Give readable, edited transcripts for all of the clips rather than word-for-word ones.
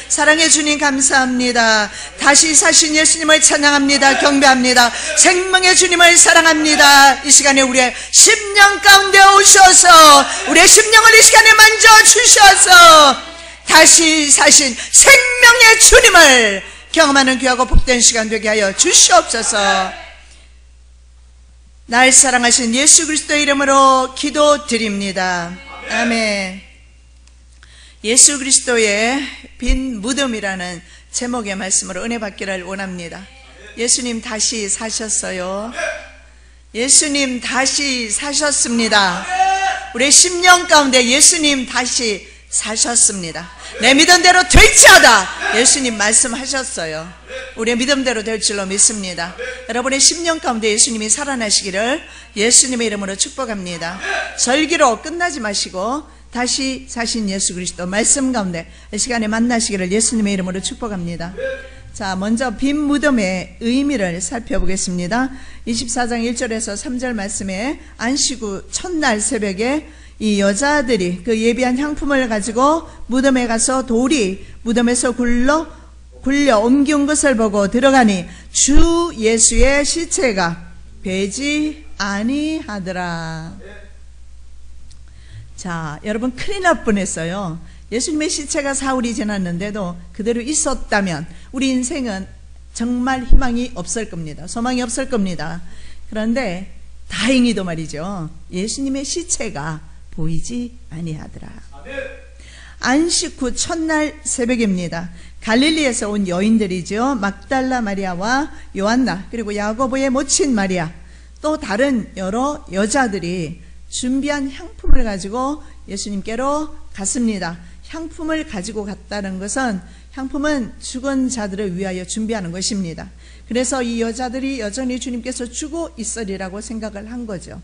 사랑해 주님 감사합니다. 다시 사신 예수님을 찬양합니다. 경배합니다. 생명의 주님을 사랑합니다. 이 시간에 우리의 심령 가운데 오셔서 우리의 심령을 이 시간에 만져주셔서 다시 사신 생명의 주님을 경험하는 귀하고 복된 시간 되게 하여 주시옵소서. 날 사랑하신 예수 그리스도의 이름으로 기도드립니다. 아멘. 예수 그리스도의 빈 무덤이라는 제목의 말씀으로 은혜 받기를 원합니다. 예수님 다시 사셨어요. 예수님 다시 사셨습니다. 우리의 심령 가운데 예수님 다시 사셨습니다. 내 믿음대로 될지어다 예수님 말씀하셨어요. 우리의 믿음대로 될 줄로 믿습니다. 여러분의 심령 가운데 예수님이 살아나시기를 예수님의 이름으로 축복합니다. 절기로 끝나지 마시고 다시 사신 예수 그리스도 말씀 가운데 이 시간에 만나시기를 예수님의 이름으로 축복합니다. 자, 먼저 빈 무덤의 의미를 살펴보겠습니다. 24장 1절에서 3절 말씀에 안식 후 첫날 새벽에 이 여자들이 그 예비한 향품을 가지고 무덤에 가서 돌이 무덤에서 굴려 옮겨온 것을 보고 들어가니 주 예수의 시체가 베지 아니하더라. 자, 여러분 큰일 날 뻔했어요. 예수님의 시체가 사흘이 지났는데도 그대로 있었다면 우리 인생은 정말 희망이 없을 겁니다. 소망이 없을 겁니다. 그런데 다행히도 말이죠, 예수님의 시체가 보이지 아니하더라. 안식 후 첫날 새벽입니다. 갈릴리에서 온 여인들이죠. 막달라 마리아와 요한나 그리고 야고보의 모친 마리아 또 다른 여러 여자들이 준비한 향품을 가지고 예수님께로 갔습니다. 향품을 가지고 갔다는 것은 향품은 죽은 자들을 위하여 준비하는 것입니다. 그래서 이 여자들이 여전히 주님께서 죽어 있으리라고 생각을 한 거죠.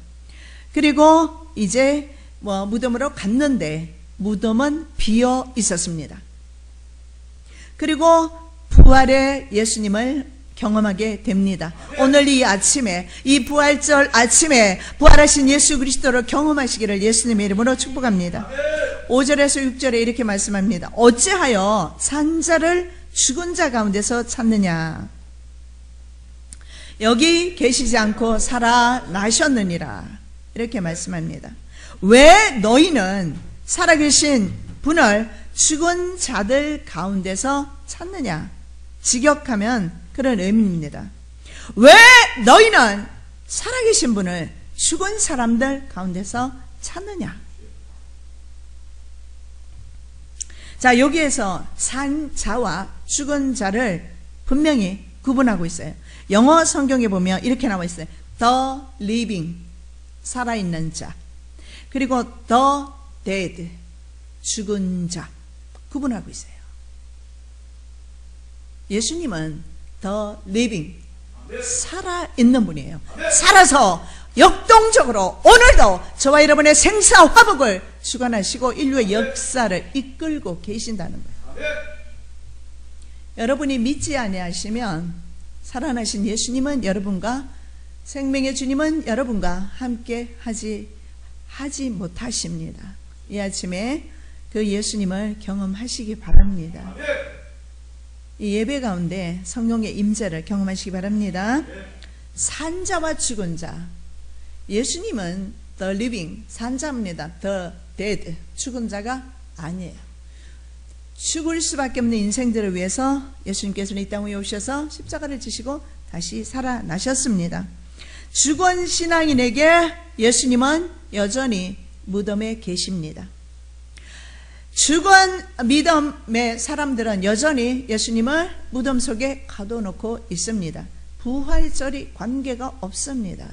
그리고 이제 무덤으로 갔는데 무덤은 비어 있었습니다. 그리고 부활의 예수님을 경험하게 됩니다. 오늘 이 아침에, 이 부활절 아침에 부활하신 예수 그리스도를 경험하시기를 예수님의 이름으로 축복합니다. 5절에서 6절에 이렇게 말씀합니다. 어찌하여 산자를 죽은 자 가운데서 찾느냐? 여기 계시지 않고 살아나셨느니라. 이렇게 말씀합니다. 왜 너희는 살아계신 분을 죽은 자들 가운데서 찾느냐? 직역하면 그런 의미입니다. 왜 너희는 살아계신 분을 죽은 사람들 가운데서 찾느냐? 자, 여기에서 산자와 죽은 자를 분명히 구분하고 있어요. 영어 성경에 보면 이렇게 나와 있어요. The living, 살아있는 자. 그리고 the dead, 죽은 자. 구분하고 있어요. 예수님은 the living, 살아있는 분이에요. 살아서 역동적으로 오늘도 저와 여러분의 생사화복을 주관하시고 인류의 역사를 이끌고 계신다는 거예요. 여러분이 믿지 아니하시면 살아나신 예수님은 여러분과, 생명의 주님은 여러분과 함께 하지 못하십니다. 이 아침에 그 예수님을 경험하시기 바랍니다. 이 예배 가운데 성령의 임재를 경험하시기 바랍니다. 산자와 죽은 자, 예수님은 the living, 산자입니다. the dead, 죽은 자가 아니에요. 죽을 수밖에 없는 인생들을 위해서 예수님께서는 이 땅에 오셔서 십자가를 지시고 다시 살아나셨습니다. 죽은 신앙인에게 예수님은 여전히 무덤에 계십니다. 죽은 믿음의 사람들은 여전히 예수님을 무덤 속에 가둬놓고 있습니다. 부활절이 관계가 없습니다.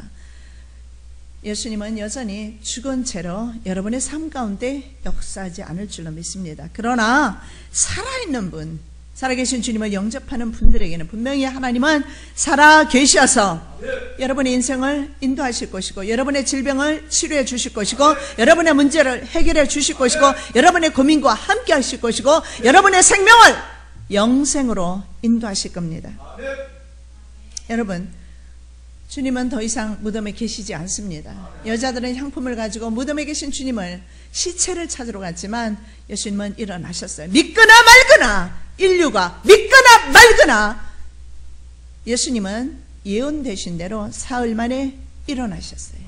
예수님은 여전히 죽은 채로 여러분의 삶 가운데 역사하지 않을 줄로 믿습니다. 그러나 살아있는 분, 살아계신 주님을 영접하는 분들에게는 분명히 하나님은 살아계셔서 여러분의 인생을 인도하실 것이고, 여러분의 질병을 치료해 주실 것이고, 여러분의 문제를 해결해 주실 것이고, 여러분의 고민과 함께 하실 것이고, 여러분의 생명을 영생으로 인도하실 겁니다. 여러분, 주님은 더 이상 무덤에 계시지 않습니다. 여자들은 향품을 가지고 무덤에 계신 주님을, 시체를 찾으러 갔지만 예수님은 일어나셨어요. 믿거나 말거나 인류가 믿거나 말거나 예수님은 예언되신 대로 사흘 만에 일어나셨어요.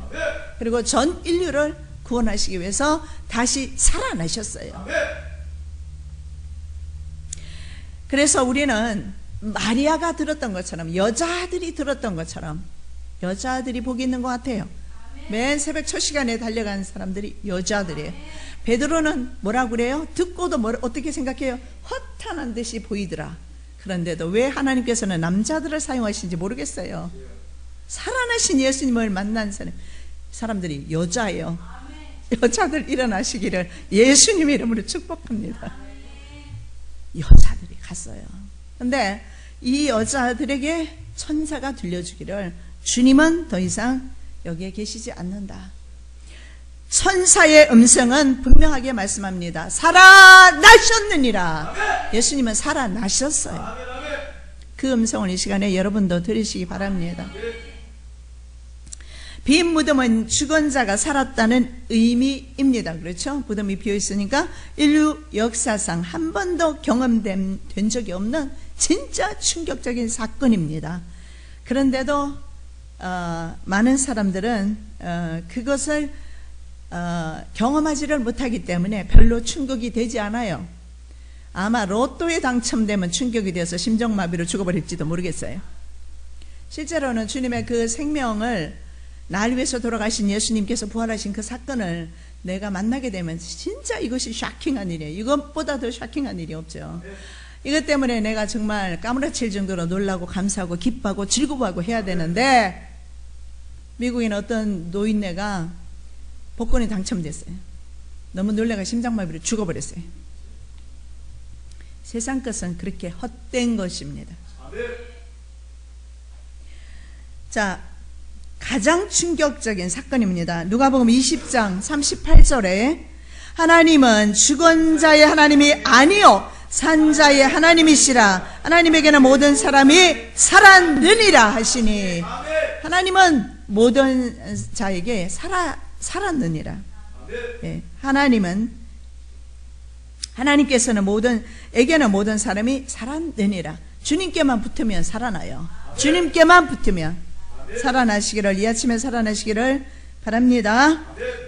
그리고 전 인류를 구원하시기 위해서 다시 살아나셨어요. 그래서 우리는 마리아가 들었던 것처럼, 여자들이 들었던 것처럼, 여자들이 복이 있는 것 같아요. 맨 새벽 첫 시간에 달려간 사람들이 여자들이에요. 베드로는 뭐라고 그래요? 듣고도 어떻게 생각해요? 허탄한 듯이 보이더라. 그런데도 왜 하나님께서는 남자들을 사용하신지 모르겠어요. 살아나신 예수님을 만난 사람들이 여자예요. 여자들 일어나시기를 예수님 이름으로 축복합니다. 여자들이 갔어요. 근데 이 여자들에게 천사가 들려주기를 주님은 더 이상 여기에 계시지 않는다. 천사의 음성은 분명하게 말씀합니다. 살아나셨느니라. 예수님은 살아나셨어요. 그 음성을 이 시간에 여러분도 들으시기 바랍니다. 빈 무덤은 죽은 자가 살았다는 의미입니다. 그렇죠? 무덤이 비어있으니까 인류 역사상 한 번도 경험된 적이 없는 진짜 충격적인 사건입니다. 그런데도 많은 사람들은 그것을 경험하지를 못하기 때문에 별로 충격이 되지 않아요. 아마 로또에 당첨되면 충격이 되어서 심정마비로 죽어버릴지도 모르겠어요. 실제로는 주님의 그 생명을 날 위해서 돌아가신 예수님께서 부활하신 그 사건을 내가 만나게 되면 진짜 이것이 샤킹한 일이에요. 이것보다 더 샤킹한 일이 없죠. 이것 때문에 내가 정말 까무러칠 정도로 놀라고 감사하고 기뻐하고 즐거워하고 해야 되는데, 미국인 어떤 노인네가 복권이 당첨됐어요. 너무 놀래가 심장마비로 죽어버렸어요. 세상 것은 그렇게 헛된 것입니다. 자, 가장 충격적인 사건입니다. 누가복음 20장 38절에 하나님은 죽은 자의 하나님이 아니요 산 자의 하나님이시라. 하나님에게는 모든 사람이 살았느니라 하시니, 하나님은 모든 자에게 살았느니라. 예, 하나님께서는 에게는 모든 사람이 살았느니라. 주님께만 붙으면 살아나요. 주님께만 붙으면 살아나시기를, 이 아침에 살아나시기를 바랍니다.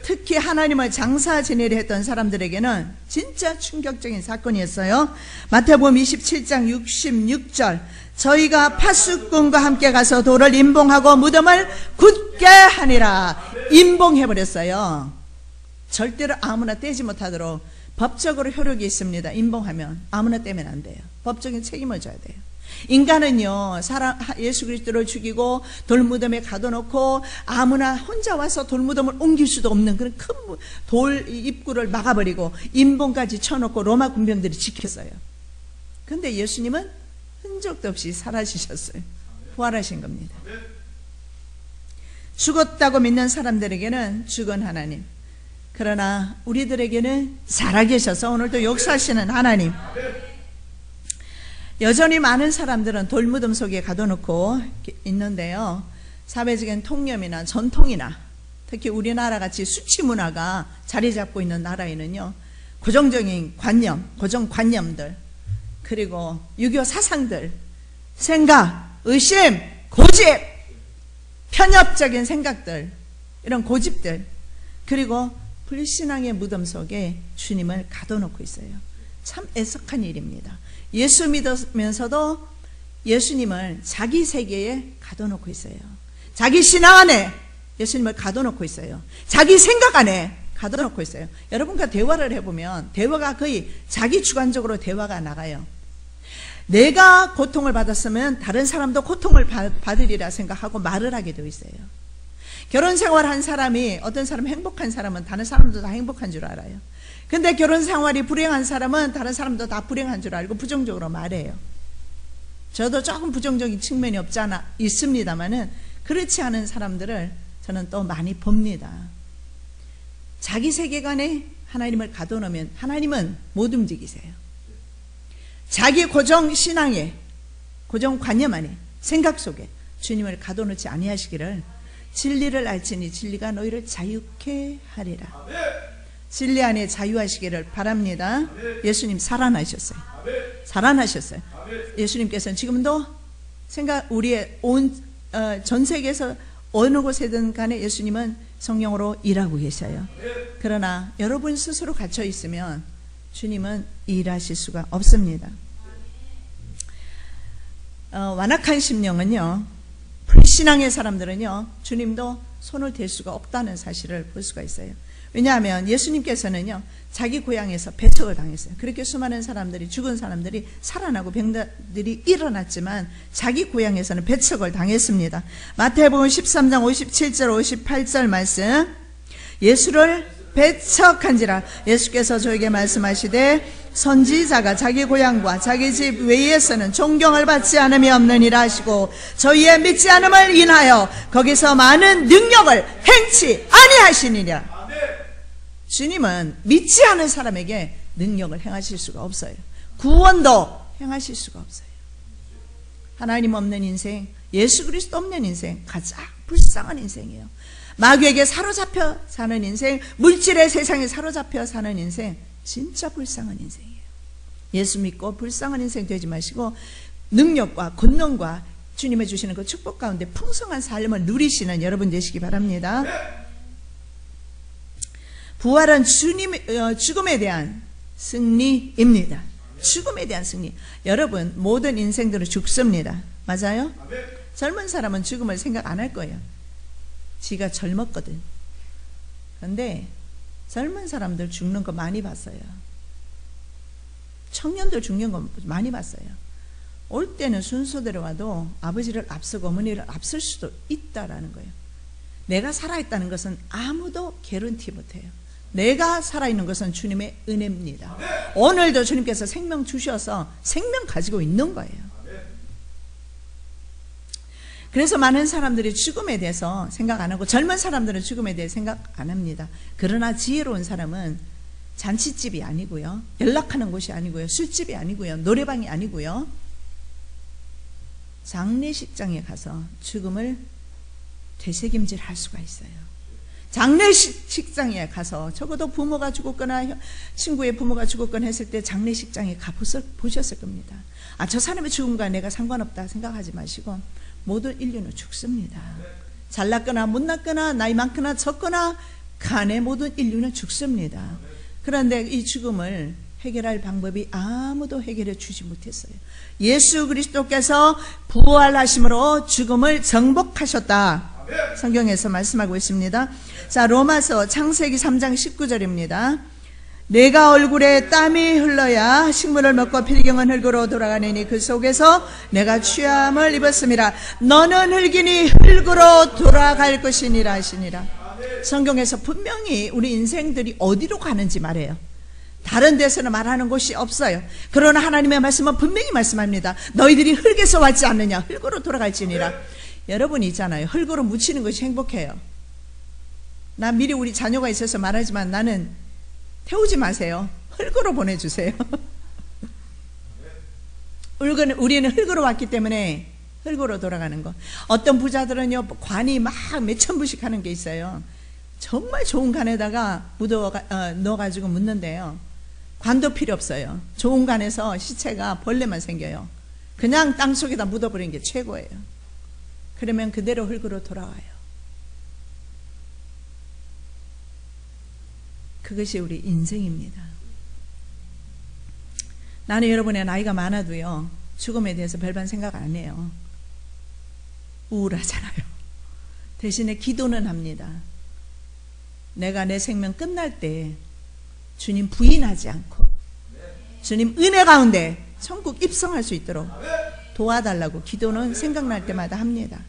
특히 하나님을 장사 지내려 했던 사람들에게는 진짜 충격적인 사건이었어요. 마태복음 27장 66절, 저희가 파수꾼과 함께 가서 돌을 임봉하고 무덤을 굳게 하니라. 임봉해버렸어요. 절대로 아무나 떼지 못하도록 법적으로 효력이 있습니다. 임봉하면 아무나 떼면 안 돼요. 법적인 책임을 져야 돼요. 인간은요, 예수 그리스도를 죽이고 돌무덤에 가둬놓고 아무나 혼자 와서 돌무덤을 옮길 수도 없는 그런 큰 돌 입구를 막아버리고 임봉까지 쳐놓고 로마 군병들이 지켰어요. 그런데 예수님은 흔적도 없이 살아지셨어요. 부활하신 겁니다. 죽었다고 믿는 사람들에게는 죽은 하나님, 그러나 우리들에게는 살아계셔서 오늘도 역사하시는 하나님. 여전히 많은 사람들은 돌무덤 속에 가둬놓고 있는데요, 사회적인 통념이나 전통이나 특히 우리나라 같이 수치 문화가 자리 잡고 있는 나라에는요, 고정적인 관념, 고정관념들, 그리고 유교 사상들, 생각, 의심, 고집, 편협적인 생각들, 이런 고집들, 그리고 불신앙의 무덤 속에 주님을 가둬놓고 있어요. 참 애석한 일입니다. 예수 믿으면서도 예수님을 자기 세계에 가둬놓고 있어요. 자기 신앙 안에 예수님을 가둬놓고 있어요. 자기 생각 안에 가둬놓고 있어요. 여러분과 대화를 해보면 대화가 거의 자기 주관적으로 대화가 나가요. 내가 고통을 받았으면 다른 사람도 고통을 받으리라 생각하고 말을 하게 되어 있어요. 결혼 생활한 사람이, 어떤 사람 행복한 사람은 다른 사람도 다 행복한 줄 알아요. 근데 결혼 생활이 불행한 사람은 다른 사람도 다 불행한 줄 알고 부정적으로 말해요. 저도 조금 부정적인 측면이 없지 않아 있습니다만은 그렇지 않은 사람들을 저는 또 많이 봅니다. 자기 세계관에 하나님을 가둬놓으면 하나님은 못 움직이세요. 자기 고정 신앙에, 고정 관념 안에, 생각 속에 주님을 가둬놓지 아니하시기를, 진리를 알지니 진리가 너희를 자유케 하리라. 진리 안에 자유하시기를 바랍니다. 예수님 살아나셨어요. 살아나셨어요. 예수님께서는 지금도 우리의 전 세계에서 어느 곳에든 간에 예수님은 성령으로 일하고 계셔요. 그러나 여러분 스스로 갇혀 있으면 주님은 일하실 수가 없습니다. 완악한 심령은요, 불신앙의 사람들은요, 주님도 손을 댈 수가 없다는 사실을 볼 수가 있어요. 왜냐하면 예수님께서는요, 자기 고향에서 배척을 당했어요. 그렇게 수많은 사람들이, 죽은 사람들이 살아나고 병들이 일어났지만 자기 고향에서는 배척을 당했습니다. 마태복음 13장 57절 58절 말씀, 예수를 배척한지라 예수께서 저에게 말씀하시되 선지자가 자기 고향과 자기 집 외에서는 존경을 받지 않음이 없느니라 하시고 저희의 믿지 않음을 인하여 거기서 많은 능력을 행치 아니하시니라. 주님은 믿지 않은 사람에게 능력을 행하실 수가 없어요. 구원도 행하실 수가 없어요. 하나님 없는 인생, 예수 그리스도 없는 인생, 가장 불쌍한 인생이에요. 마귀에게 사로잡혀 사는 인생, 물질의 세상에 사로잡혀 사는 인생, 진짜 불쌍한 인생이에요. 예수 믿고 불쌍한 인생 되지 마시고 능력과 권능과 주님의 주시는 그 축복 가운데 풍성한 삶을 누리시는 여러분 되시기 바랍니다. 부활은 죽음에 대한 승리입니다. 죽음에 대한 승리. 여러분, 모든 인생들은 죽습니다. 맞아요? 젊은 사람은 죽음을 생각 안 할 거예요. 지가 젊었거든. 그런데 젊은 사람들 죽는 거 많이 봤어요. 청년들 죽는 거 많이 봤어요. 올 때는 순서대로 와도 아버지를 앞서고 어머니를 앞설 수도 있다라는 거예요. 내가 살아있다는 것은 아무도 개런티 못해요. 내가 살아있는 것은 주님의 은혜입니다. 오늘도 주님께서 생명 주셔서 생명 가지고 있는 거예요. 그래서 많은 사람들이 죽음에 대해서 생각 안 하고 젊은 사람들은 죽음에 대해 생각 안 합니다. 그러나 지혜로운 사람은 잔치집이 아니고요, 연락하는 곳이 아니고요, 술집이 아니고요, 노래방이 아니고요, 장례식장에 가서 죽음을 되새김질 할 수가 있어요. 장례식장에 가서 적어도 부모가 죽었거나 친구의 부모가 죽었거나 했을 때 장례식장에 가보셨을 겁니다. 아, 저 사람의 죽음과 내가 상관없다 생각하지 마시고 모든 인류는 죽습니다. 잘났거나 못났거나 나이 많거나 적거나 간에 모든 인류는 죽습니다. 그런데 이 죽음을 해결할 방법이 아무도 해결해 주지 못했어요. 예수 그리스도께서 부활하심으로 죽음을 정복하셨다. 성경에서 말씀하고 있습니다. 자, 로마서 창세기 3장 19절입니다. 내가 얼굴에 땀이 흘러야 식물을 먹고 필경은 흙으로 돌아가느니 그 속에서 내가 취함을 입었음이라. 너는 흙이니 흙으로 돌아갈 것이니라 하시니라. 성경에서 분명히 우리 인생들이 어디로 가는지 말해요. 다른 데서는 말하는 곳이 없어요. 그러나 하나님의 말씀은 분명히 말씀합니다. 너희들이 흙에서 왔지 않느냐, 흙으로 돌아갈지니라. 여러분이 있잖아요, 흙으로 묻히는 것이 행복해요. 나 미리 우리 자녀가 있어서 말하지만 나는 태우지 마세요. 흙으로 보내주세요. 우리는 흙으로 왔기 때문에 흙으로 돌아가는 거. 어떤 부자들은요, 관이 막 몇천 불씩 하는 게 있어요. 정말 좋은 관에다가 넣어가지고 묻는데요, 관도 필요 없어요. 좋은 관에서 시체가 벌레만 생겨요. 그냥 땅속에다 묻어버리는 게 최고예요. 그러면 그대로 흙으로 돌아와요. 그것이 우리 인생입니다. 나는 여러분의 나이가 많아도요, 죽음에 대해서 별반 생각 안 해요. 우울하잖아요. 대신에 기도는 합니다. 내가 내 생명 끝날 때 주님 부인하지 않고 주님 은혜 가운데 천국 입성할 수 있도록 도와달라고 기도는 생각날 때마다 합니다.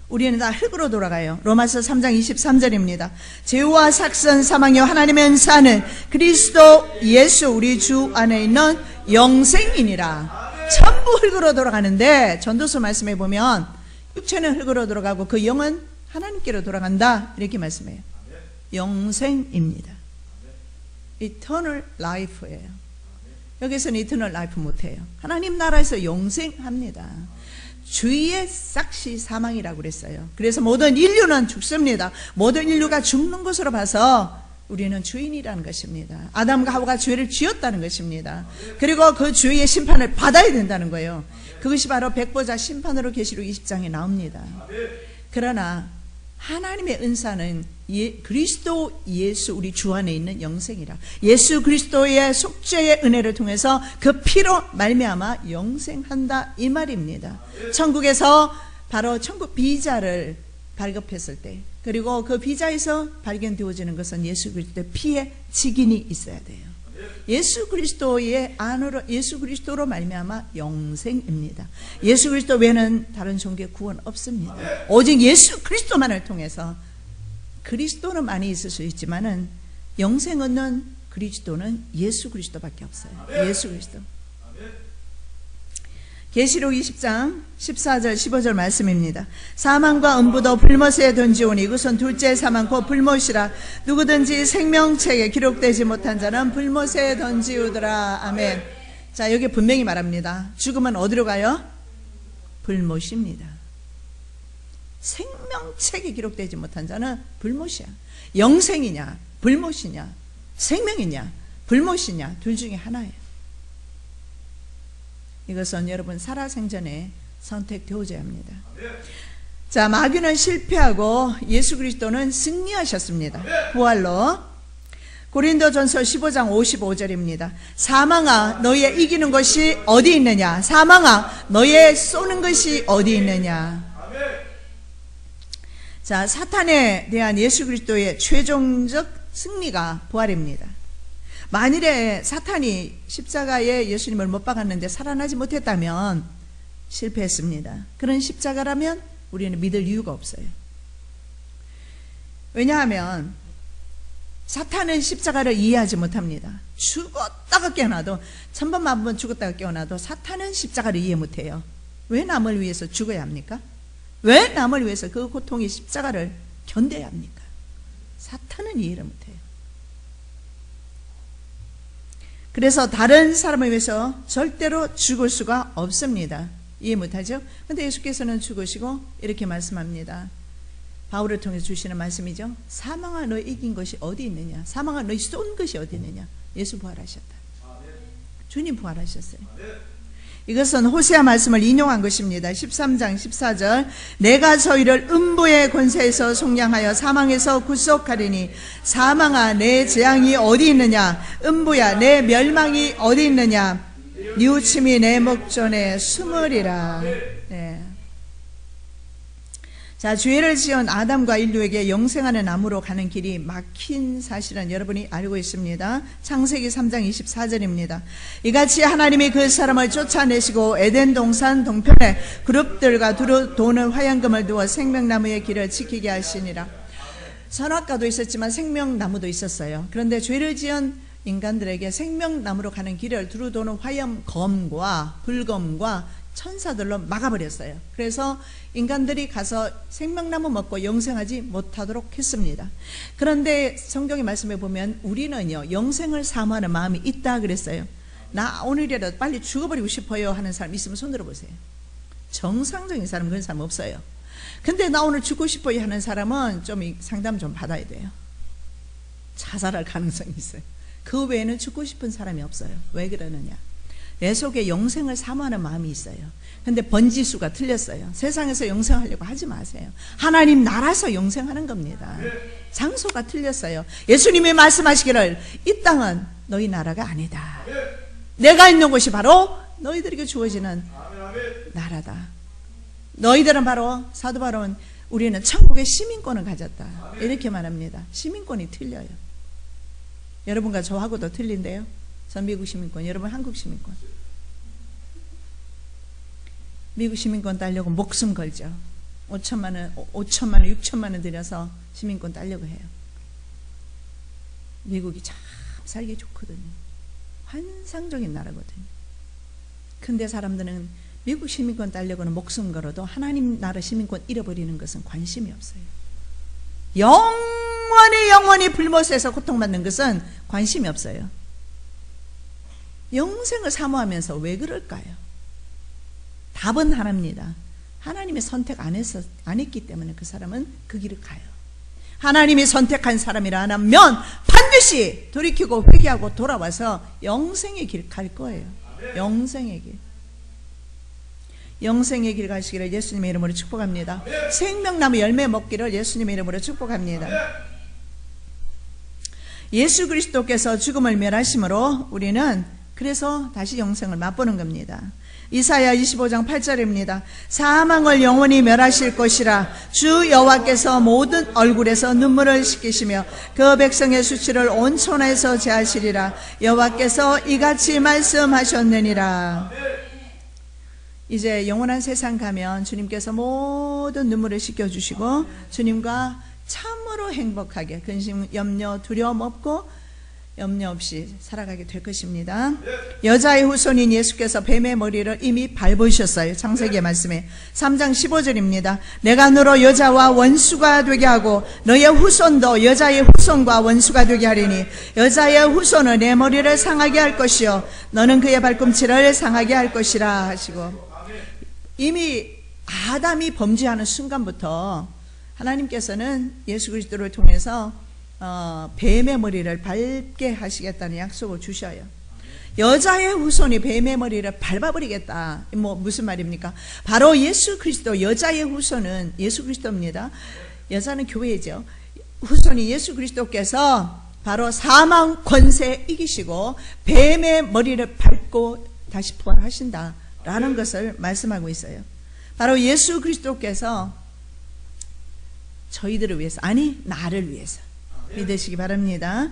우리는 다 흙으로 돌아가요. 로마서 3장 23절입니다. 죄와 삭선 사망여 하나님의 은사는 그리스도 예수 우리 주 안에 있는 영생이니라. 전부 흙으로 돌아가는데 전도서 말씀해 보면 육체는 흙으로 돌아가고 그 영은 하나님께로 돌아간다, 이렇게 말씀해요. 영생입니다. Eternal life예요. 여기서는 Eternal life 못해요. 하나님 나라에서 영생합니다. 주의 싹시 사망이라고 그랬어요. 그래서 모든 인류는 죽습니다. 모든 인류가 죽는 것으로 봐서 우리는 주인이라는 것입니다. 아담과 하와가 죄를 지었다는 것입니다. 그리고 그 죄의 심판을 받아야 된다는 거예요. 그것이 바로 백보자 심판으로 계시록 20장에 나옵니다. 그러나 하나님의 은사는 그리스도 예수 우리 주 안에 있는 영생이라. 예수 그리스도의 속죄의 은혜를 통해서 그 피로 말미암아 영생한다 이 말입니다. 천국에서 바로 천국 비자를 발급했을 때, 그리고 그 비자에서 발견되어지는 것은 예수 그리스도의 피의 직인이 있어야 돼요. 예수 그리스도의 안으로, 예수 그리스도로 말미암아 영생입니다. 예수 그리스도 외에는 다른 종교의 구원 없습니다. 오직 예수 그리스도만을 통해서, 그리스도는 많이 있을 수 있지만은 영생 얻는 그리스도는 예수 그리스도밖에 없어요. 예수 그리스도. 계시록 20장 14절 15절 말씀입니다. 사망과 음부도 불못에 던지오니 이것은 둘째 사망 곧 불못이라. 누구든지 생명책에 기록되지 못한 자는 불못에 던지우더라. 아멘. 자, 여기 분명히 말합니다. 죽으면 어디로 가요? 불못입니다. 생명책에 기록되지 못한 자는 불못이야. 영생이냐 불못이냐, 생명이냐 불못이냐, 둘 중에 하나예요. 이것은 여러분 살아생전에 선택되어져야 합니다. 자, 마귀는 실패하고 예수 그리스도는 승리하셨습니다. 부활로. 고린도전서 15장 55절입니다. 사망아 너희의 이기는 것이 어디 있느냐, 사망아 너희의 쏘는 것이 어디 있느냐. 자, 사탄에 대한 예수 그리스도의 최종적 승리가 부활입니다. 만일에 사탄이 십자가에 예수님을 못 박았는데 살아나지 못했다면 실패했습니다. 그런 십자가라면 우리는 믿을 이유가 없어요. 왜냐하면 사탄은 십자가를 이해하지 못합니다. 죽었다가 깨어나도, 천번만 번 죽었다가 깨어나도 사탄은 십자가를 이해 못해요. 왜 남을 위해서 죽어야 합니까? 왜 남을 위해서 그 고통의 십자가를 견뎌야 합니까? 사탄은 이해를 못해요. 그래서 다른 사람을 위해서 절대로 죽을 수가 없습니다. 이해 못하죠? 근데 예수께서는 죽으시고 이렇게 말씀합니다. 바울을 통해 주시는 말씀이죠. 사망아 너희 이긴 것이 어디 있느냐, 사망아 너희 쏜 것이 어디 있느냐. 예수 부활하셨다. 주님 부활하셨어요. 이것은 호세아 말씀을 인용한 것입니다. 13장 14절 내가 저희를 음부의 권세에서 속량하여 사망에서 구속하리니 사망아 내 재앙이 어디 있느냐, 음부야 내 멸망이 어디 있느냐, 뉘우침이 내 목전에 숨으리라. 네. 자, 죄를 지은 아담과 인류에게 영생하는 나무로 가는 길이 막힌 사실은 여러분이 알고 있습니다. 창세기 3장 24절입니다. 이같이 하나님이 그 사람을 쫓아내시고 에덴 동산 동편에 그룹들과 두루 도는 화양금을 두어 생명나무의 길을 지키게 하시니라. 선악과도 있었지만 생명나무도 있었어요. 그런데 죄를 지은 인간들에게 생명나무로 가는 길을 두루 도는 화염검과 불검과 천사들로 막아버렸어요. 그래서 인간들이 가서 생명나무 먹고 영생하지 못하도록 했습니다. 그런데 성경의 말씀에 보면 우리는요 영생을 사모하는 마음이 있다 그랬어요. 나 오늘이라도 빨리 죽어버리고 싶어요 하는 사람 있으면 손 들어보세요. 정상적인 사람은 그런 사람 없어요. 근데 나 오늘 죽고 싶어요 하는 사람은 좀 상담 좀 받아야 돼요. 자살할 가능성이 있어요. 그 외에는 죽고 싶은 사람이 없어요. 왜 그러느냐, 내 속에 영생을 사모하는 마음이 있어요. 근데 번지수가 틀렸어요. 세상에서 영생하려고 하지 마세요. 하나님 나라에서 영생하는 겁니다. 장소가 틀렸어요. 예수님이 말씀하시기를 이 땅은 너희 나라가 아니다. 내가 있는 곳이 바로 너희들에게 주어지는 나라다. 너희들은 바로, 사도 바울은 우리는 천국의 시민권을 가졌다 이렇게 말합니다. 시민권이 틀려요. 여러분과 저하고도 틀린데요. 전 미국 시민권, 여러분 한국 시민권. 미국 시민권 따려고 목숨 걸죠. 5천만 원, 6천만 원 들여서 시민권 따려고 해요. 미국이 참 살기 좋거든요. 환상적인 나라거든요. 근데 사람들은 미국 시민권 따려고는 목숨 걸어도 하나님 나라 시민권 잃어버리는 것은 관심이 없어요. 영원히 불못에서 고통받는 것은 관심이 없어요. 영생을 사모하면서 왜 그럴까요? 답은 하나입니다. 하나님이 선택 안 했기 때문에 그 사람은 그 길을 가요. 하나님이 선택한 사람이라면 반드시 돌이키고 회개하고 돌아와서 영생의 길 갈 거예요. 영생의 길. 영생의 길 가시기를 예수님의 이름으로 축복합니다. 생명나무 열매 먹기를 예수님의 이름으로 축복합니다. 예수 그리스도께서 죽음을 멸하심으로 우리는 그래서 다시 영생을 맛보는 겁니다. 이사야 25장 8절입니다. 사망을 영원히 멸하실 것이라 주 여호와께서 모든 얼굴에서 눈물을 씻기시며 그 백성의 수치를 온 천하에서 제하시리라. 여호와께서 이같이 말씀하셨느니라. 이제 영원한 세상 가면 주님께서 모든 눈물을 씻겨주시고 주님과 참으로 행복하게 근심, 염려, 두려움 없고 염려 없이 살아가게 될 것입니다. 여자의 후손인 예수께서 뱀의 머리를 이미 밟으셨어요. 창세기의 말씀에 3장 15절입니다. 내가 너로 여자와 원수가 되게 하고 너의 후손도 여자의 후손과 원수가 되게 하리니 여자의 후손은 내 머리를 상하게 할 것이요 너는 그의 발꿈치를 상하게 할 것이라 하시고, 이미 아담이 범죄하는 순간부터 하나님께서는 예수 그리스도를 통해서 뱀의 머리를 밟게 하시겠다는 약속을 주셔요. 여자의 후손이 뱀의 머리를 밟아버리겠다. 무슨 말입니까? 바로 예수 그리스도, 여자의 후손은 예수 그리스도입니다. 여자는 교회죠. 후손이 예수 그리스도께서 바로 사망 권세 이기시고 뱀의 머리를 밟고 다시 부활하신다라는 것을 말씀하고 있어요. 바로 예수 그리스도께서 저희들을 위해서, 아니 나를 위해서 믿으시기 바랍니다.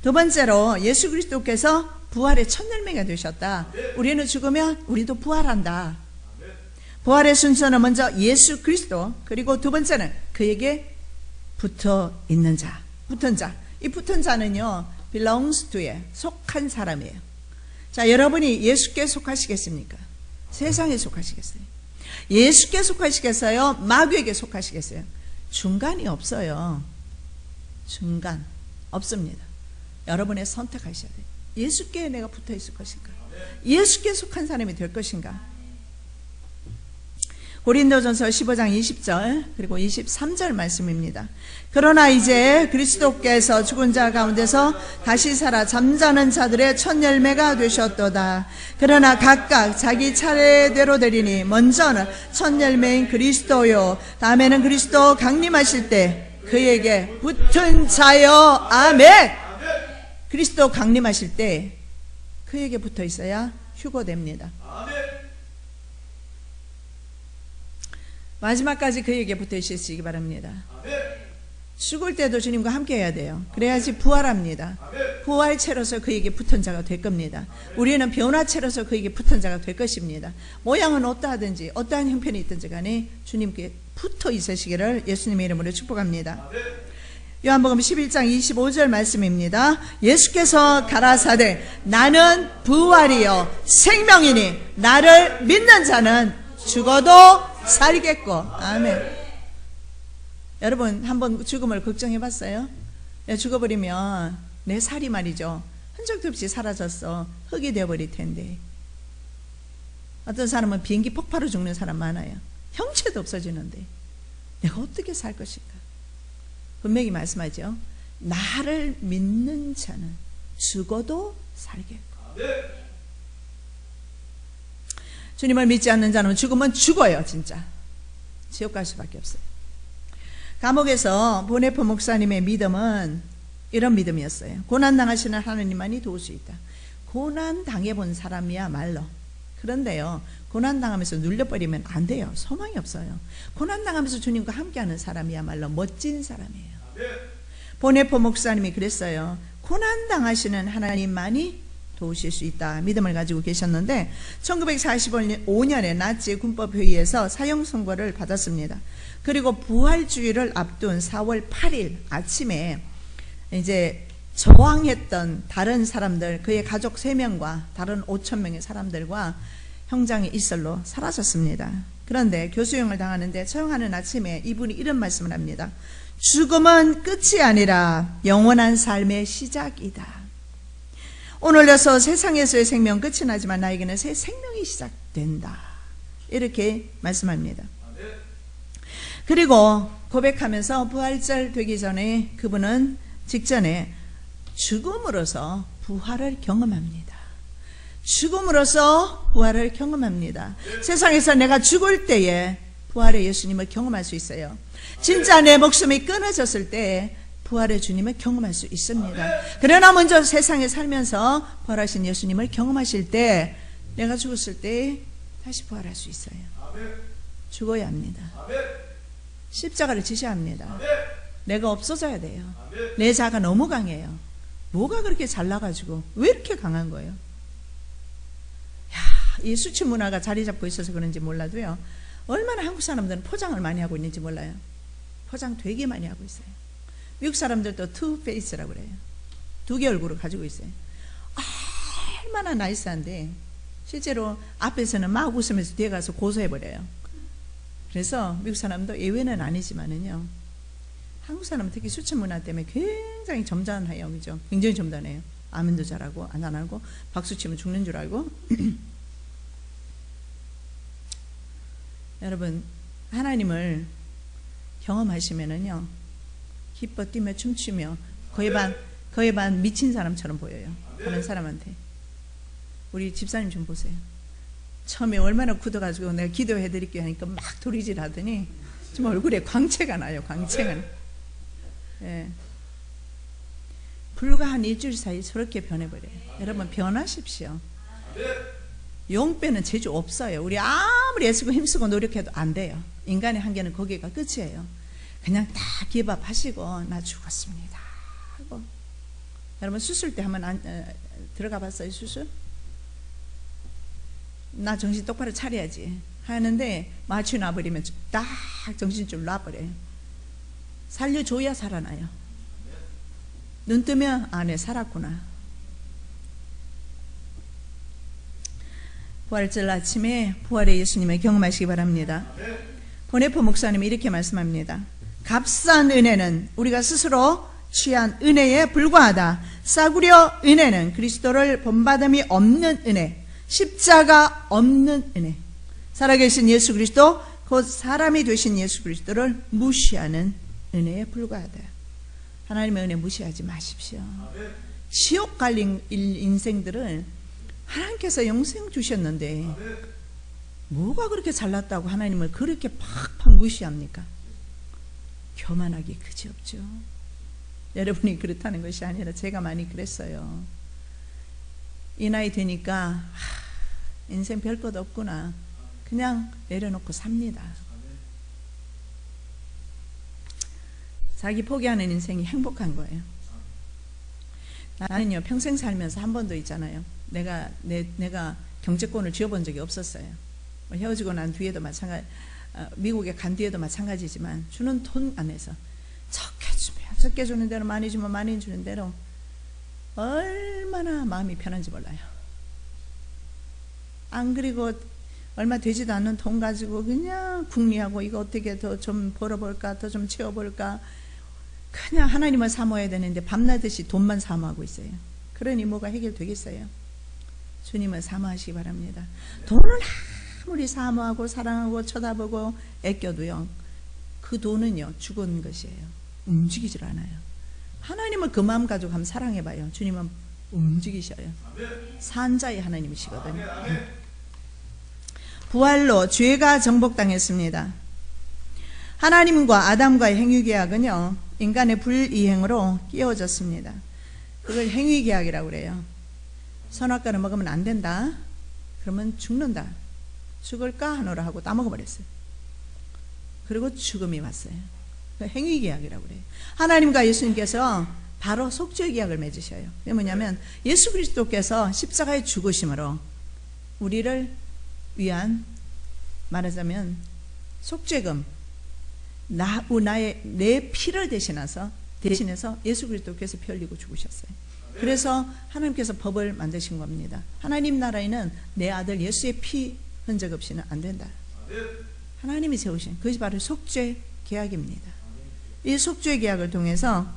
두 번째로 예수 그리스도께서 부활의 첫 열매가 되셨다. 우리는 죽으면 우리도 부활한다. 부활의 순서는 먼저 예수 그리스도, 그리고 두 번째는 그에게 붙어 있는 자, 붙은 자. 이 붙은 자는요, belongs to에 속한 사람이에요. 자, 여러분이 예수께 속하시겠습니까? 세상에 속하시겠어요? 예수께 속하시겠어요? 마귀에게 속하시겠어요? 중간이 없어요. 중간 없습니다. 여러분의 선택하셔야 돼요. 예수께 내가 붙어 있을 것인가? 예수께 속한 사람이 될 것인가? 고린도전서 15장 20절 그리고 23절 말씀입니다. 그러나 이제 그리스도께서 죽은 자 가운데서 다시 살아 잠자는 자들의 첫 열매가 되셨도다. 그러나 각각 자기 차례대로 되리니 먼저는 첫 열매인 그리스도요, 다음에는 그리스도 강림하실 때 그에게 붙은 자여. 아멘. 그리스도 강림하실 때 그에게 붙어 있어야 휴거됩니다. 마지막까지 그에게 붙어 있으시기 바랍니다. 죽을 때도 주님과 함께 해야 돼요. 그래야지 부활합니다. 부활체로서 그에게 붙은 자가 될 겁니다. 우리는 변화체로서 그에게 붙은 자가 될 것입니다. 모양은 어떠하든지 어떠한 형편이 있든지 간에 주님께 붙어 있으시기를 예수님의 이름으로 축복합니다. 요한복음 11장 25절 말씀입니다. 예수께서 가라사대 나는 부활이요 생명이니 나를 믿는 자는 죽어도 살겠고. 아멘. 여러분 한번 죽음을 걱정해 봤어요? 죽어버리면 내 살이 말이죠, 흔적도 없이 사라졌어. 흙이 되어버릴 텐데. 어떤 사람은 비행기 폭파로 죽는 사람 많아요. 형체도 없어지는데 내가 어떻게 살 것인가? 분명히 말씀하죠. 나를 믿는 자는 죽어도 살겠고. 주님을 믿지 않는 자는 죽으면 죽어요. 진짜 지옥 갈 수밖에 없어요. 감옥에서 보네포 목사님의 믿음은 이런 믿음이었어요. 고난당하시는 하나님만이 도울 수 있다. 고난당해본 사람이야말로. 그런데요, 고난당하면서 눌려버리면 안 돼요. 소망이 없어요. 고난당하면서 주님과 함께하는 사람이야말로 멋진 사람이에요. 보네포 목사님이 그랬어요. 고난당하시는 하나님만이 도우실 수 있다 믿음을 가지고 계셨는데 1945년에 나치 군법회의에서 사형 선고를 받았습니다. 그리고 부활주의를 앞둔 4월 8일 아침에 이제 저항했던 다른 사람들, 그의 가족 3명과 다른 5,000명의 사람들과 형장의 이슬로 사라졌습니다. 그런데 교수형을 당하는데 처형하는 아침에 이분이 이런 말씀을 합니다. 죽음은 끝이 아니라 영원한 삶의 시작이다. 오늘로서 세상에서의 생명 끝이 나지만 나에게는 새 생명이 시작된다. 이렇게 말씀합니다. 그리고 고백하면서 부활절 되기 전에 그분은 직전에 죽음으로써 부활을 경험합니다. 죽음으로써 부활을 경험합니다. 세상에서 내가 죽을 때에 부활의 예수님을 경험할 수 있어요. 진짜 내 목숨이 끊어졌을 때 부활의 주님을 경험할 수 있습니다. 그러나 먼저 세상에 살면서 부활하신 예수님을 경험하실 때 내가 죽었을 때 다시 부활할 수 있어요. 죽어야 합니다. 십자가를 지셔야 합니다. 내가 없어져야 돼요. 내 자가 너무 강해요. 뭐가 그렇게 잘나가지고 왜 이렇게 강한 거예요? 이 수치 문화가 자리 잡고 있어서 그런지 몰라도요, 얼마나 한국 사람들은 포장을 많이 하고 있는지 몰라요. 포장 되게 많이 하고 있어요. 미국 사람들도 투 페이스라고 그래요. 두 개 얼굴을 가지고 있어요. 얼마나 나이스한데 실제로 앞에서는 막 웃으면서 뒤에 가서 고소해버려요. 그래서 미국 사람도 예외는 아니지만은요, 한국 사람은 특히 수치 문화 때문에 굉장히 점잖해요. 그죠? 굉장히 점잖해요. 아멘도 잘하고 안 하고 박수 치면 죽는 줄 알고. 여러분, 하나님을 경험하시면은요, 기뻐 뛰며 춤추며 거의 반 미친 사람처럼 보여요. 다른 사람한테. 우리 집사님 좀 보세요. 처음에 얼마나 굳어가지고 내가 기도해드릴게요 하니까 막 도리질 하더니 좀 얼굴에 광채가 나요. 광채가. 예. 불과 한 일주일 사이 저렇게 변해버려요. 여러분, 변하십시오. 용 빼는 재주 없어요. 우리 아무리 애쓰고 힘쓰고 노력해도 안 돼요. 인간의 한계는 거기가 끝이에요. 그냥 다 기밥 하시고 나 죽었습니다 하고. 여러분, 수술 때 한번 들어가 봤어요? 수술? 나 정신 똑바로 차려야지 하는데 마취 놔버리면 딱 정신 좀 놔버려요. 살려줘야 살아나요. 눈 뜨면 내 살았구나. 부활절 아침에 부활의 예수님을 경험하시기 바랍니다. 보네포 목사님이 이렇게 말씀합니다. 값싼 은혜는 우리가 스스로 취한 은혜에 불과하다. 싸구려 은혜는 그리스도를 본받음이 없는 은혜, 십자가 없는 은혜, 살아계신 예수 그리스도, 곧 사람이 되신 예수 그리스도를 무시하는 은혜에 불과하다. 하나님의 은혜 무시하지 마십시오. 지옥 갈린 인생들을 하나님께서 영생 주셨는데 뭐가 그렇게 잘났다고 하나님을 그렇게 팍팍 무시합니까? 교만하기 그지없죠. 여러분이 그렇다는 것이 아니라 제가 많이 그랬어요. 이 나이 되니까 인생 별 것 없구나, 그냥 내려놓고 삽니다. 자기 포기하는 인생이 행복한 거예요. 나는요, 평생 살면서 한 번도 있잖아요, 내가 경제권을 쥐어본 적이 없었어요. 헤어지고 난 뒤에도 마찬가지, 미국에 간 뒤에도 마찬가지지만 주는 돈 안에서 적게 주는 대로, 많이 주면 많이 주는 대로 얼마나 마음이 편한지 몰라요. 안 그리고 얼마 되지도 않는 돈 가지고 그냥 궁리하고 이거 어떻게 더 좀 벌어볼까, 더 좀 채워볼까, 그냥 하나님을 사모해야 되는데 밤낮없이 돈만 사모하고 있어요. 그러니 뭐가 해결되겠어요? 주님을 사모하시기 바랍니다. 돈을 아무리 사모하고 사랑하고 쳐다보고 아껴도요, 그 돈은요 죽은 것이에요. 움직이질 않아요. 하나님을 그 마음 가지고 한번 사랑해봐요. 주님은 움직이셔요. 산자의 하나님이시거든요. 부활로 죄가 정복당했습니다. 하나님과 아담과의 행위계약은요, 인간의 불이행으로 끼워졌습니다. 그걸 행위계약이라고 그래요. 선악과를 먹으면 안 된다, 그러면 죽는다. 죽을까 하노라 하고 따먹어버렸어요. 그리고 죽음이 왔어요. 행위계약이라고 그래요. 하나님과 예수님께서 바로 속죄계약을 맺으셔요. 그게 뭐냐면 예수 그리스도께서 십자가의 죽으심으로 우리를 위한, 말하자면 속죄금, 내 피를 대신해서 예수 그리스도께서 피 흘리고 죽으셨어요. 그래서 하나님께서 법을 만드신 겁니다. 하나님 나라에는 내 아들 예수의 피 흔적 없이는 안 된다. 하나님이 세우신 그것이 바로 속죄 계약입니다. 이 속죄 계약을 통해서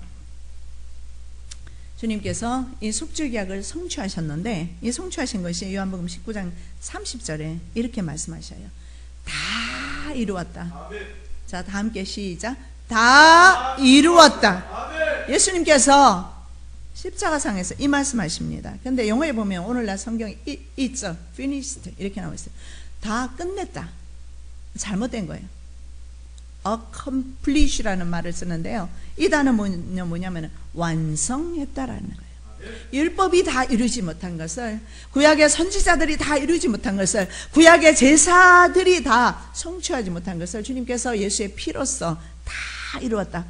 주님께서 이 속죄 계약을 성취하셨는데, 이 성취하신 것이 요한복음 19장 30절에 이렇게 말씀하셔요. 이루었다. 자, 다 함께 시작. 다 이루었다. 예수님께서 십자가상에서 이 말씀하십니다. 근데 영어에 보면 오늘날 성경이 It's finished 이렇게 나와 있어요. 다 끝냈다. 잘못된 거예요. accomplish라는 말을 쓰는데요. 이 단어는 뭐냐면 완성했다라는 거예요. 율법이 다 이루지 못한 것을, 구약의 선지자들이 다 이루지 못한 것을, 구약의 제사들이 다 성취하지 못한 것을 주님께서 예수의 피로써 다 이루었다.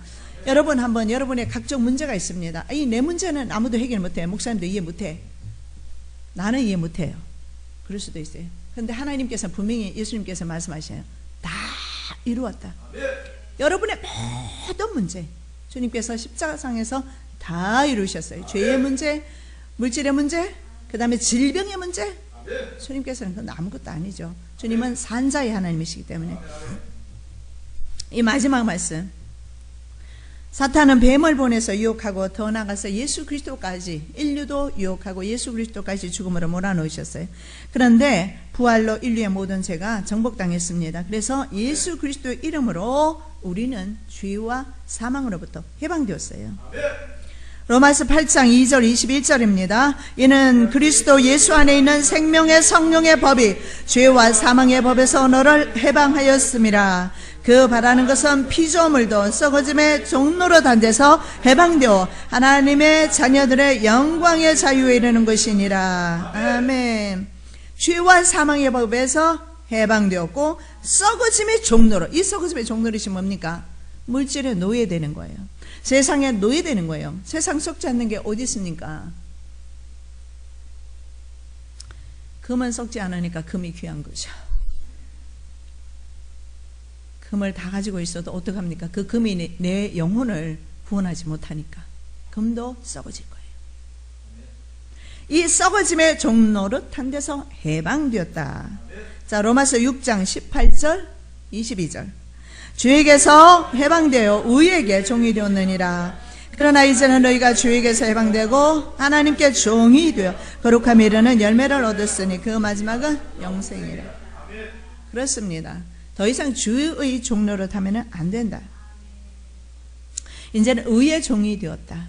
여러분, 한번 여러분의 각종 문제가 있습니다. 내 문제는 아무도 해결 못해. 목사님도 이해 못해. 나는 이해 못해요. 그럴 수도 있어요. 그런데 하나님께서 분명히 예수님께서 말씀하셔요. 다 이루었다. 여러분의 모든 문제 주님께서 십자가상에서 다 이루셨어요. 죄의 문제, 물질의 문제, 그 다음에 질병의 문제. 주님께서는 그건 아무것도 아니죠. 주님은 산자의 하나님이시기 때문에. 이 마지막 말씀, 사탄은 뱀을 보내서 유혹하고 더 나아가서 예수 그리스도까지, 인류도 유혹하고 예수 그리스도까지 죽음으로 몰아넣으셨어요. 그런데 부활로 인류의 모든 죄가 정복당했습니다. 그래서 예수 그리스도의 이름으로 우리는 죄와 사망으로부터 해방되었어요. 로마서 8장 2절 21절입니다. 이는 그리스도 예수 안에 있는 생명의 성령의 법이 죄와 사망의 법에서 너를 해방하였음이라. 그 바라는 것은 피조물도 썩어짐의 종로로 단죄서 해방되어 하나님의 자녀들의 영광의 자유에 이르는 것이니라. 아멘. 죄와 사망의 법에서 해방되었고 썩어짐의 종로로, 이 썩어짐의 종로이시 뭡니까? 물질에 노예되는 거예요. 세상에 노예되는 거예요. 세상 썩지 않는 게 어디 있습니까? 금은 썩지 않으니까 금이 귀한 거죠. 금을 다 가지고 있어도 어떡합니까? 그 금이 내 영혼을 구원하지 못하니까 금도 썩어질 거예요. 이 썩어짐의 종노릇한 데서 해방되었다. 자, 로마서 6장 18절 22절. 주에게서 해방되어 의에게 종이 되었느니라. 그러나 이제는 너희가 주에게서 해방되고 하나님께 종이 되어 거룩함에 이르는 열매를 얻었으니 그 마지막은 영생이라. 그렇습니다. 더 이상 주의 종로를 하면 안 된다. 이제는 의의 종이 되었다.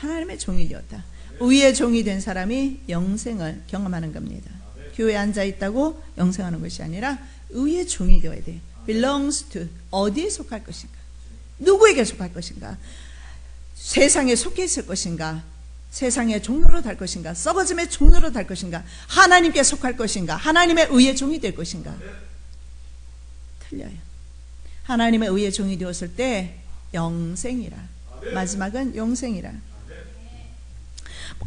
하나님의 종이 되었다. 의의 종이 된 사람이 영생을 경험하는 겁니다. 교회에 앉아있다고 영생하는 것이 아니라 의의 종이 되어야 돼요. belongs to, 어디에 속할 것인가? 누구에게 속할 것인가? 세상에 속해 있을 것인가? 세상의 종로로 달 것인가? 썩어짐의 종로로 달 것인가? 하나님께 속할 것인가? 하나님의 의의 종이 될 것인가? 틀려요. 하나님의 의의 종이 되었을 때 영생이라. 마지막은 영생이라.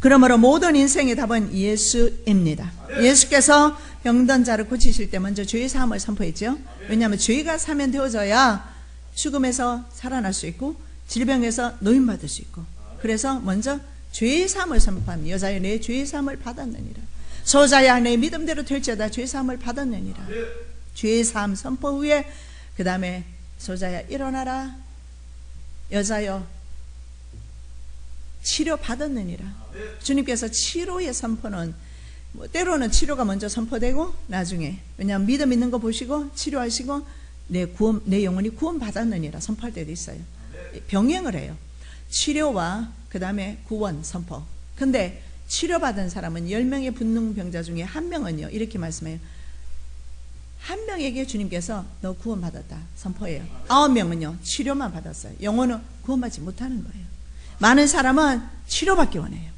그러므로 모든 인생의 답은 예수입니다. 예수께서 병든 자를 고치실 때 먼저 죄의 사함을 선포했죠. 왜냐하면 죄가 사면되어져야 죽음에서 살아날 수 있고 질병에서 노임받을 수 있고, 그래서 먼저 죄의 사함을 선포합니다. 여자여 내 죄의 사함을 받았느니라. 소자야 내 믿음대로 될지어다 죄의 사함을 받았느니라. 죄의 사함 선포 후에 그 다음에 소자야 일어나라, 여자여 치료 받았느니라. 주님께서 치료의 선포는 때로는 치료가 먼저 선포되고 나중에, 왜냐하면 믿음 있는 거 보시고 치료하시고 내 영혼이 구원 받았느니라 선포할 때도 있어요. 병행을 해요. 치료와 그 다음에 구원 선포. 근데 치료받은 사람은 10명의 분능병자 중에 한 명은요 이렇게 말씀해요. 한 명에게 주님께서 너 구원 받았다 선포해요. 9명은요 치료만 받았어요. 영혼은 구원받지 못하는 거예요. 많은 사람은 치료받기 원해요.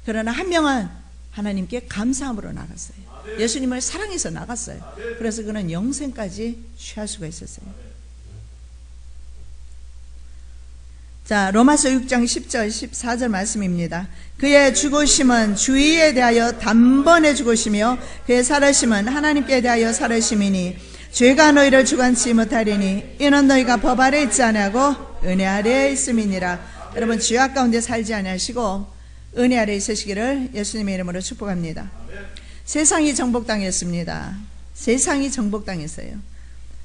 그러나 한 명은 하나님께 감사함으로 나갔어요. 예수님을 사랑해서 나갔어요. 그래서 그는 영생까지 취할 수가 있었어요. 자, 로마서 6장 10절 14절 말씀입니다. 그의 죽으심은 주의에 대하여 단번에 죽으시며 그의 살으심은 하나님께 대하여 살으심이니 죄가 너희를 주관치 못하리니 이는 너희가 법 아래 있지 아니하고 은혜 아래에 있음이니라. 여러분 죄악 가운데 살지 아니하시고 은혜 아래에 있으시기를 예수님의 이름으로 축복합니다. 세상이 정복당했습니다. 세상이 정복당했어요.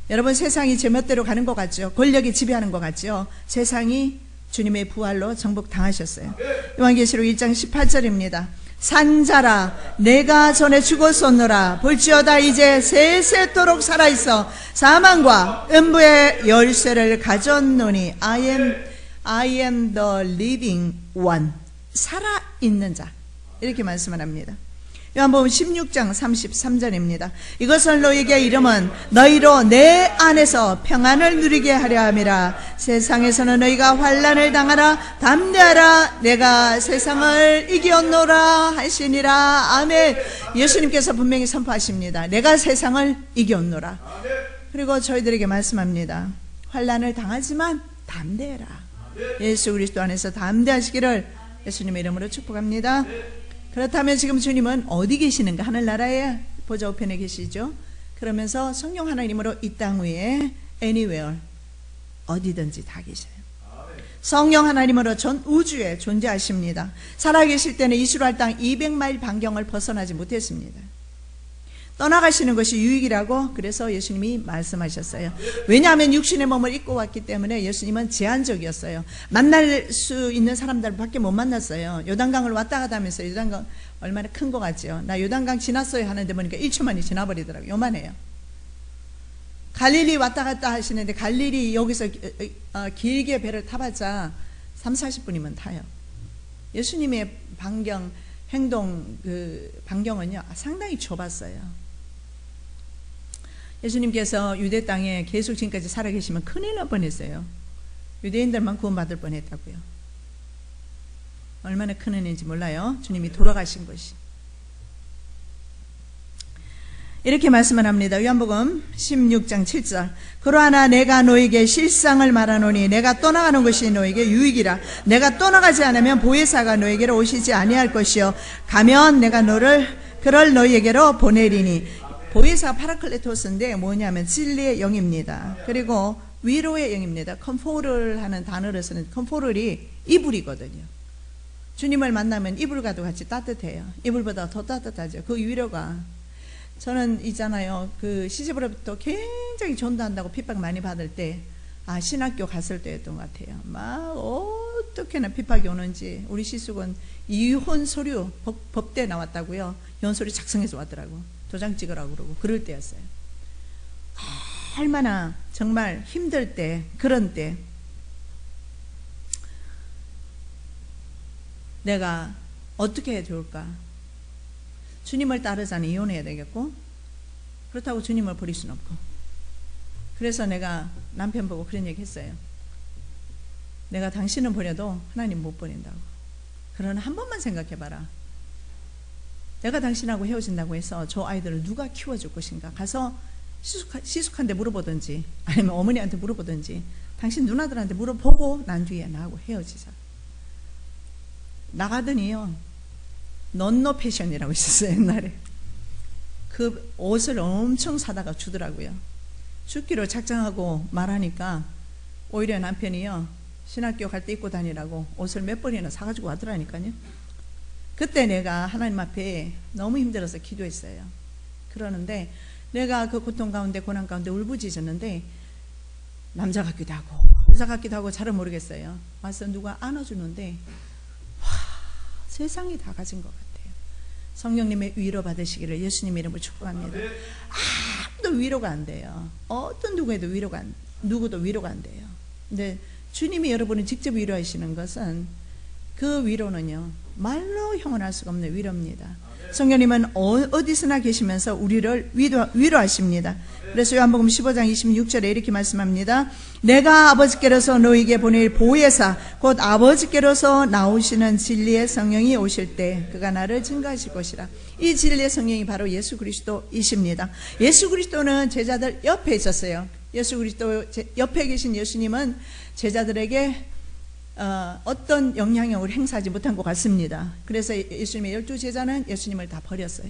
여러분 세상이 제멋대로 가는 것 같죠? 권력이 지배하는 것 같죠? 세상이 주님의 부활로 정복당하셨어요. 요한계시록 1장 18절입니다. 산자라 내가 전에 죽었었노라. 볼지어다 이제 세세토록 살아있어 사망과 음부의 열쇠를 가졌노니 I am the living one. 살아있는 자. 이렇게 말씀을 합니다. 요한복음 16장 33절입니다. 이것을 너희에게 이름은 너희로 내 안에서 평안을 누리게 하려 함이라. 세상에서는 너희가 환난을 당하라. 담대하라. 내가 세상을 이겼노라 하시니라. 아멘. 예수님께서 분명히 선포하십니다. 내가 세상을 이겼노라. 그리고 저희들에게 말씀합니다. 환난을 당하지만 담대해라. 예수 그리스도 안에서 담대하시기를 예수님의 이름으로 축복합니다. 그렇다면 지금 주님은 어디 계시는가? 하늘나라의 보좌 우편에 계시죠. 그러면서 성령 하나님으로 이 땅 위에 anywhere, 어디든지 다 계셔요. 성령 하나님으로 전 우주에 존재하십니다. 살아계실 때는 이스라엘 땅 200마일 반경을 벗어나지 못했습니다. 떠나가시는 것이 유익이라고 그래서 예수님이 말씀하셨어요. 왜냐하면 육신의 몸을 입고 왔기 때문에 예수님은 제한적이었어요. 만날 수 있는 사람들 밖에 못 만났어요. 요단강을 왔다 갔다 하면서 요단강 얼마나 큰 것 같죠. 나 요단강 지났어요 하는데 보니까 1초 만에 지나버리더라고요. 요만해요. 갈릴리 왔다 갔다 하시는데 갈릴리 여기서 길게 배를 타봤자 30-40분이면 타요. 예수님의 반경, 행동 반경은요 상당히 좁았어요. 예수님께서 유대 땅에 계속 지금까지 살아계시면 큰일 날 뻔했어요. 유대인들만 구원받을 뻔했다고요. 얼마나 큰 은혜인지 몰라요. 주님이 돌아가신 것이. 이렇게 말씀을 합니다. 요한복음 16장 7절. 그러나 내가 너에게 실상을 말하노니 내가 떠나가는 것이 너에게 유익이라. 내가 떠나가지 않으면 보혜사가 너에게로 오시지 아니할 것이요 가면 내가 그를 너희에게로 보내리니. 보혜사 파라클레토스인데 뭐냐면 진리의 영입니다. 그리고 위로의 영입니다. 컴포를 하는 단어를 쓰는 컴포를이 이불이거든요. 주님을 만나면 이불과도 같이 따뜻해요. 이불보다 더 따뜻하죠. 그 위로가. 저는 있잖아요. 그 시집으로부터 굉장히 전도한다고 핍박 많이 받을 때, 신학교 갔을 때였던 것 같아요. 막 어떻게나 핍박이 오는지. 우리 시숙은 이혼 서류 법대 나왔다고요. 연서류 작성해서 왔더라고. 도장 찍으라고 그러고 그럴 때였어요. 얼마나 정말 힘들 때, 그런 때 내가 어떻게 해야 좋을까? 주님을 따르자니 이혼해야 되겠고, 그렇다고 주님을 버릴 수는 없고. 그래서 내가 남편 보고 그런 얘기 했어요. 내가 당신은 버려도 하나님 못 버린다고. 그러나 한 번만 생각해봐라. 내가 당신하고 헤어진다고 해서 저 아이들을 누가 키워줄 것인가? 가서 시숙한테 물어보든지 아니면 어머니한테 물어보든지 당신 누나들한테 물어보고 난 뒤에 나하고 헤어지자. 나가더니요, 넌너 패션이라고 있었어요. 옛날에 그 옷을 엄청 사다가 주더라고요. 죽기로 작정하고 말하니까 오히려 남편이요, 신학교 갈 때 입고 다니라고 옷을 몇 번이나 사가지고 와더라니까요. 그때 내가 하나님 앞에 너무 힘들어서 기도했어요. 그러는데 내가 그 고통 가운데, 고난 가운데 울부짖었는데 남자 같기도 하고 여자 같기도 하고 잘은 모르겠어요. 와서 누가 안아주는데 세상이 다 가진 것 같아요. 성령님의 위로 받으시기를 예수님의 이름으로 축복합니다. 아무도 위로가 안 돼요. 어떤 누구도 위로가 안 돼요. 근데 주님이 여러분을 직접 위로하시는 것은, 그 위로는요 말로 형언할 수가 없는 위로입니다. 성령님은 어디서나 계시면서 우리를 위로하십니다. 그래서 요한복음 15장 26절에 이렇게 말씀합니다. 내가 아버지께로서 너희에게 보낼 보혜사 곧 아버지께로서 나오시는 진리의 성령이 오실 때 그가 나를 증거하실 것이라. 이 진리의 성령이 바로 예수 그리스도이십니다. 예수 그리스도는 제자들 옆에 있었어요. 예수 그리스도 옆에 계신 예수님은 제자들에게 어떤 영향력을 행사하지 못한 것 같습니다. 그래서 예수님의 12제자는 예수님을 다 버렸어요.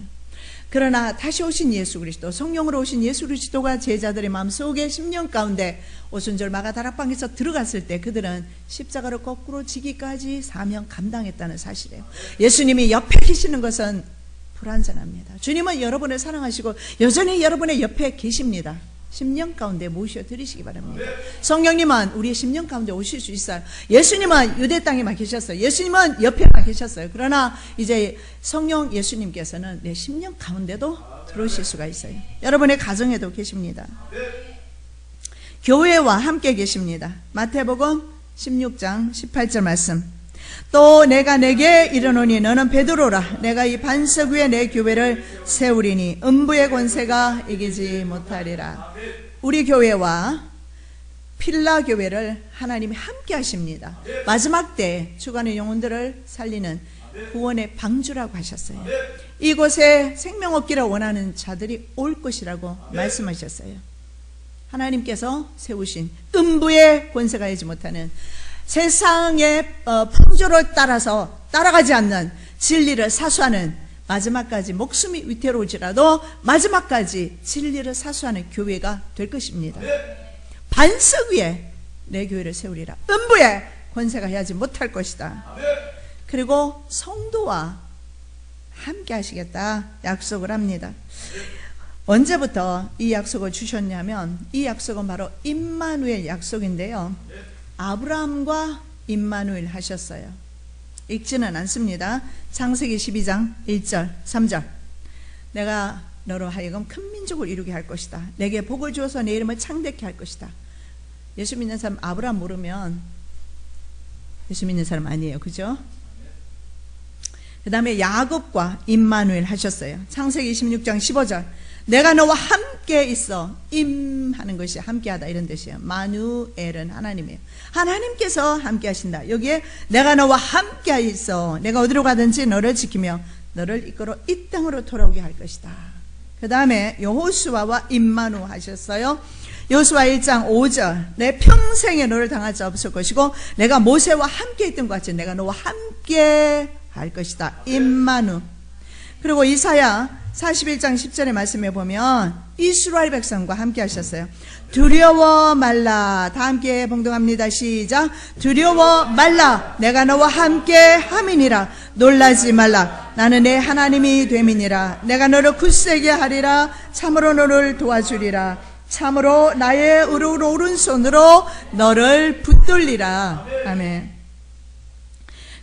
그러나 다시 오신 예수 그리스도, 성령으로 오신 예수 그리스도가 제자들의 마음속에 10년 가운데 오순절 마가 다락방에서 들어갔을 때 그들은 십자가를 거꾸로 지기까지 사명 감당했다는 사실이에요. 예수님이 옆에 계시는 것은 불완전합니다. 주님은 여러분을 사랑하시고 여전히 여러분의 옆에 계십니다. 심령 가운데 모셔드리시기 바랍니다. 성령님은 우리의 심령 가운데 오실 수 있어요. 예수님은 유대 땅에만 계셨어요. 예수님은 옆에만 계셨어요. 그러나 이제 성령 예수님께서는 내 심령 가운데도 들어오실 수가 있어요. 여러분의 가정에도 계십니다. 교회와 함께 계십니다. 마태복음 16장 18절 말씀. 또 내가 내게 이르노니 너는 베드로라. 내가 이 반석 위에 내 교회를 세우리니 음부의 권세가 이기지 못하리라. 우리 교회와 필라 교회를 하나님이 함께 하십니다. 마지막 때 죽어가는 영혼들을 살리는 구원의 방주라고 하셨어요. 이곳에 생명 얻기를 원하는 자들이 올 것이라고 말씀하셨어요. 하나님께서 세우신 음부의 권세가 이기지 못하는, 세상의 풍조를 따라서 따라가지 않는, 진리를 사수하는, 마지막까지 목숨이 위태로울지라도 마지막까지 진리를 사수하는 교회가 될 것입니다. 반석 위에 내 교회를 세우리라. 음부의 권세가 하지 못할 것이다. 그리고 성도와 함께 하시겠다 약속을 합니다. 언제부터 이 약속을 주셨냐면, 이 약속은 바로 임마누엘 약속인데요, 아브라함과 임마누엘 하셨어요. 읽지는 않습니다. 창세기 12장 1절 3절. 내가 너로 하여금 큰 민족을 이루게 할 것이다. 내게 복을 주어서 내 이름을 창대케 할 것이다. 예수 믿는 사람 아브라함 모르면 예수 믿는 사람 아니에요. 그죠? 그 다음에 야곱과 임마누엘 하셨어요. 창세기 26장 15절. 내가 너와 함께 있어. 임하는 것이 함께하다 이런 뜻이에요. 마누엘은 하나님이에요. 하나님께서 함께 하신다. 여기에 내가 너와 함께 있어. 내가 어디로 가든지 너를 지키며 너를 이끌어 이 땅으로 돌아오게 할 것이다. 그 다음에 여호수아와 임마누 하셨어요. 여호수아 1장 5절. 내 평생에 너를 당할 자 없을 것이고 내가 모세와 함께 있던 것 같이 내가 너와 함께 할 것이다. 임마누. 그리고 이사야 41장 10절의 말씀에 보면 이스라엘 백성과 함께 하셨어요. 두려워 말라. 다 함께 봉독합니다. 시작. 두려워 말라. 내가 너와 함께 함이니라. 놀라지 말라. 나는 내 하나님이 됨이니라. 내가 너를 굳세게 하리라. 참으로 너를 도와주리라. 참으로 나의 오른손으로 너를 붙들리라. 아멘.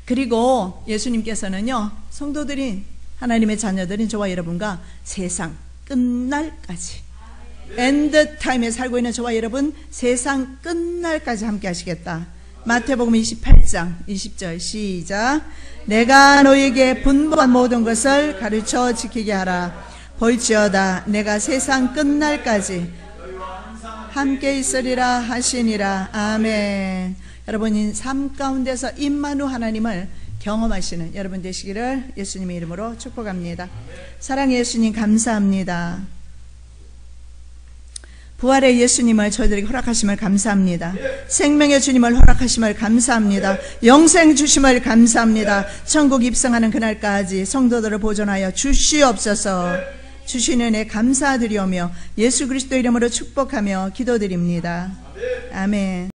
그리고 예수님께서는요, 성도들인 하나님의 자녀들인 저와 여러분과 세상 끝날까지, 엔드 타임에 살고 있는 저와 여러분 세상 끝날까지 함께 하시겠다. 마태복음 28장 20절 시작. 내가 너에게 분부한 모든 것을 가르쳐 지키게 하라. 볼지어다 내가 세상 끝날까지 함께 있으리라 하시니라. 아멘. 여러분이 삶 가운데서 임마누 하나님을 경험하시는 여러분 되시기를 예수님의 이름으로 축복합니다. 사랑의 예수님 감사합니다. 부활의 예수님을 저희들에게 허락하심을 감사합니다. 생명의 주님을 허락하심을 감사합니다. 영생 주심을 감사합니다. 천국 입성하는 그날까지 성도들을 보존하여 주시옵소서. 주시는 은혜 감사드리오며 예수 그리스도 이름으로 축복하며 기도드립니다. 아멘.